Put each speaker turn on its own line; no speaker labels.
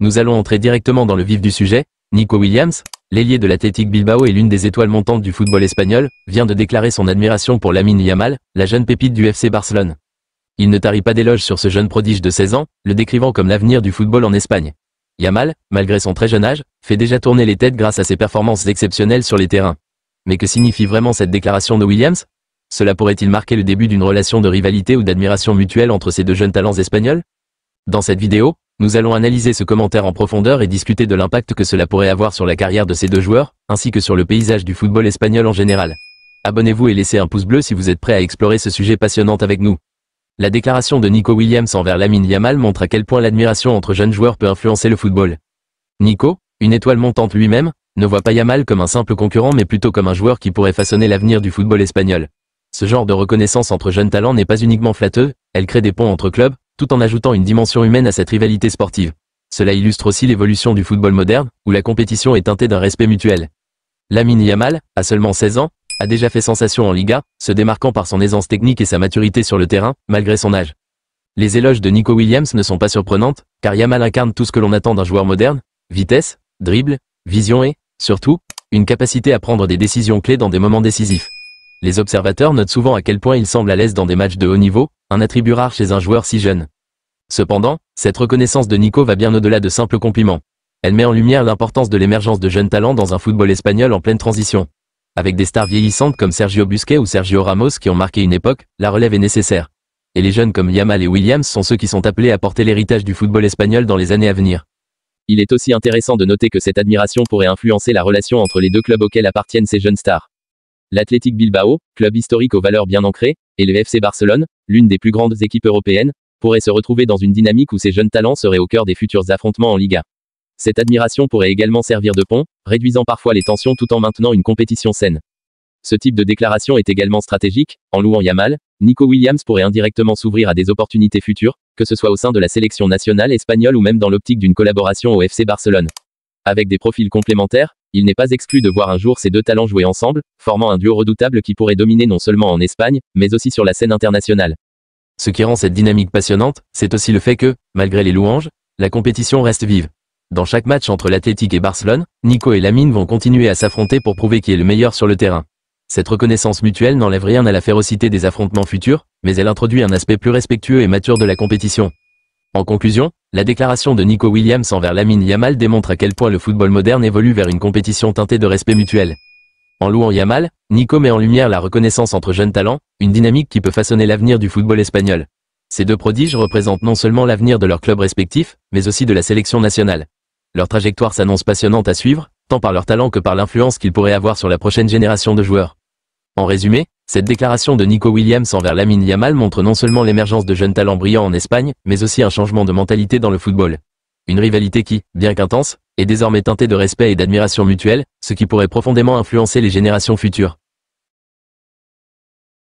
Nous allons entrer directement dans le vif du sujet. Nico Williams, l'ailier de l'Athletic Bilbao et l'une des étoiles montantes du football espagnol, vient de déclarer son admiration pour Lamine Yamal, la jeune pépite du FC Barcelone. Il ne tarit pas d'éloges sur ce jeune prodige de 16 ans, le décrivant comme l'avenir du football en Espagne. Yamal, malgré son très jeune âge, fait déjà tourner les têtes grâce à ses performances exceptionnelles sur les terrains. Mais que signifie vraiment cette déclaration de Williams? Cela pourrait-il marquer le début d'une relation de rivalité ou d'admiration mutuelle entre ces deux jeunes talents espagnols? Dans cette vidéo, nous allons analyser ce commentaire en profondeur et discuter de l'impact que cela pourrait avoir sur la carrière de ces deux joueurs, ainsi que sur le paysage du football espagnol en général. Abonnez-vous et laissez un pouce bleu si vous êtes prêt à explorer ce sujet passionnant avec nous. La déclaration de Nico Williams envers Lamine Yamal montre à quel point l'admiration entre jeunes joueurs peut influencer le football. Nico, une étoile montante lui-même, ne voit pas Yamal comme un simple concurrent mais plutôt comme un joueur qui pourrait façonner l'avenir du football espagnol. Ce genre de reconnaissance entre jeunes talents n'est pas uniquement flatteuse, elle crée des ponts entre clubs, tout en ajoutant une dimension humaine à cette rivalité sportive. Cela illustre aussi l'évolution du football moderne, où la compétition est teintée d'un respect mutuel. Lamine Yamal, à seulement 16 ans, a déjà fait sensation en Liga, se démarquant par son aisance technique et sa maturité sur le terrain, malgré son âge. Les éloges de Nico Williams ne sont pas surprenantes, car Yamal incarne tout ce que l'on attend d'un joueur moderne: vitesse, dribble, vision et, surtout, une capacité à prendre des décisions clés dans des moments décisifs. Les observateurs notent souvent à quel point il semble à l'aise dans des matchs de haut niveau, un attribut rare chez un joueur si jeune. Cependant, cette reconnaissance de Nico va bien au-delà de simples compliments. Elle met en lumière l'importance de l'émergence de jeunes talents dans un football espagnol en pleine transition. Avec des stars vieillissantes comme Sergio Busquets ou Sergio Ramos qui ont marqué une époque, la relève est nécessaire. Et les jeunes comme Yamal et Williams sont ceux qui sont appelés à porter l'héritage du football espagnol dans les années à venir. Il est aussi intéressant de noter que cette admiration pourrait influencer la relation entre les deux clubs auxquels appartiennent ces jeunes stars. L'Athletic Bilbao, club historique aux valeurs bien ancrées, et le FC Barcelone, l'une des plus grandes équipes européennes, pourraient se retrouver dans une dynamique où ces jeunes talents seraient au cœur des futurs affrontements en Liga. Cette admiration pourrait également servir de pont, réduisant parfois les tensions tout en maintenant une compétition saine. Ce type de déclaration est également stratégique. En louant Yamal, Nico Williams pourrait indirectement s'ouvrir à des opportunités futures, que ce soit au sein de la sélection nationale espagnole ou même dans l'optique d'une collaboration au FC Barcelone. Avec des profils complémentaires, il n'est pas exclu de voir un jour ces deux talents jouer ensemble, formant un duo redoutable qui pourrait dominer non seulement en Espagne, mais aussi sur la scène internationale. Ce qui rend cette dynamique passionnante, c'est aussi le fait que, malgré les louanges, la compétition reste vive. Dans chaque match entre l'Athletic et Barcelone, Nico et Lamine vont continuer à s'affronter pour prouver qui est le meilleur sur le terrain. Cette reconnaissance mutuelle n'enlève rien à la férocité des affrontements futurs, mais elle introduit un aspect plus respectueux et mature de la compétition. En conclusion, la déclaration de Nico Williams envers Lamine Yamal démontre à quel point le football moderne évolue vers une compétition teintée de respect mutuel. En louant Yamal, Nico met en lumière la reconnaissance entre jeunes talents, une dynamique qui peut façonner l'avenir du football espagnol. Ces deux prodiges représentent non seulement l'avenir de leurs clubs respectifs, mais aussi de la sélection nationale. Leur trajectoire s'annonce passionnante à suivre, tant par leur talent que par l'influence qu'ils pourraient avoir sur la prochaine génération de joueurs. En résumé, cette déclaration de Nico Williams envers Lamine Yamal montre non seulement l'émergence de jeunes talents brillants en Espagne, mais aussi un changement de mentalité dans le football. Une rivalité qui, bien qu'intense, est désormais teintée de respect et d'admiration mutuelle, ce qui pourrait profondément influencer les générations futures.